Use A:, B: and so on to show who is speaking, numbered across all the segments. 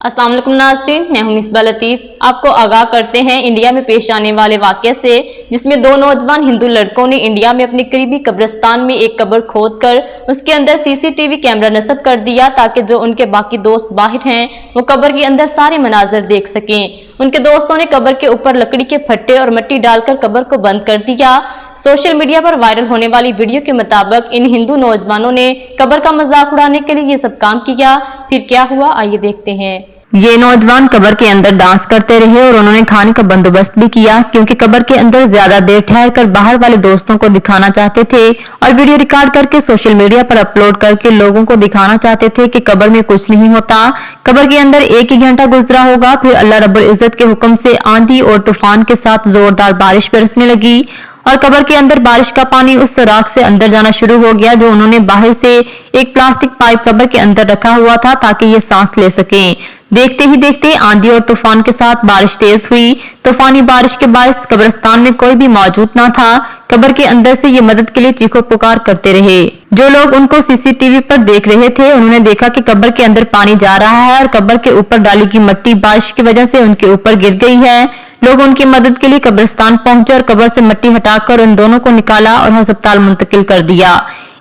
A: अस्सलाम वालेकुम नाज़रीन, मैं हूं मिसबा लतीफ। आपको आगाह करते हैं इंडिया में पेश आने वाले वाक़े से, जिसमें दो नौजवान हिंदू लड़कों ने इंडिया में अपने करीबी कब्रिस्तान में एक कब्र खोदकर उसके अंदर सीसीटीवी कैमरा नस्ब कर दिया ताकि जो उनके बाकी दोस्त बाहर हैं वो कब्र के अंदर सारे मनाजर देख सकें। उनके दोस्तों ने कब्र के ऊपर लकड़ी के फट्टे और मिट्टी डालकर कब्र को बंद कर दिया। सोशल मीडिया पर वायरल होने वाली वीडियो के मुताबिक इन हिंदू नौजवानों ने कब्र का मजाक उड़ाने के लिए ये सब काम किया। फिर क्या हुआ, आइए देखते हैं।
B: ये नौजवान कब्र के अंदर डांस करते रहे और उन्होंने खाने का बंदोबस्त भी किया, क्योंकि कब्र के अंदर ज्यादा देर ठहर कर बाहर वाले दोस्तों को दिखाना चाहते थे और वीडियो रिकॉर्ड करके सोशल मीडिया पर अपलोड करके लोगों को दिखाना चाहते थे कि कब्र में कुछ नहीं होता। कब्र के अंदर 1 ही घंटा गुजरा होगा, फिर अल्लाह रब्बुल इज्जत के हुक्म से आंधी और तूफान के साथ जोरदार बारिश बरसने लगी और कब्र के अंदर बारिश का पानी उस सुराख से अंदर जाना शुरू हो गया जो उन्होंने बाहर से एक प्लास्टिक पाइप कब्र के अंदर रखा हुआ था ताकि ये सांस ले सकें। देखते ही देखते आंधी और तूफान के साथ बारिश तेज हुई। तूफानी बारिश के बायस कब्रिस्तान में कोई भी मौजूद न था। कब्र के अंदर से ये मदद के लिए चीखो पुकार करते रहे। जो लोग उनको सीसीटीवी पर देख रहे थे उन्होंने देखा कि कब्र के अंदर पानी जा रहा है और कब्र के ऊपर डाली की मिट्टी बारिश की वजह से उनके ऊपर गिर गई है। लोग उनकी मदद के लिए कब्रिस्तान पहुंचे और कब्र से मिट्टी हटाकर उन दोनों को निकाला और अस्पताल मुंतकिल कर दिया।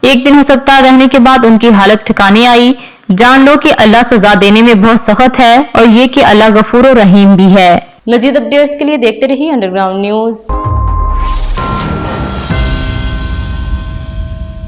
B: एक दिन अस्पताल रहने के बाद उनकी हालत ठिकाने आई। जान लो कि अल्लाह सजा देने में बहुत सख्त है और ये कि अल्लाह गफूर और रहीम भी है।
A: मजीद अपडेट्स के लिए देखते रहिए अंडरग्राउंड न्यूज।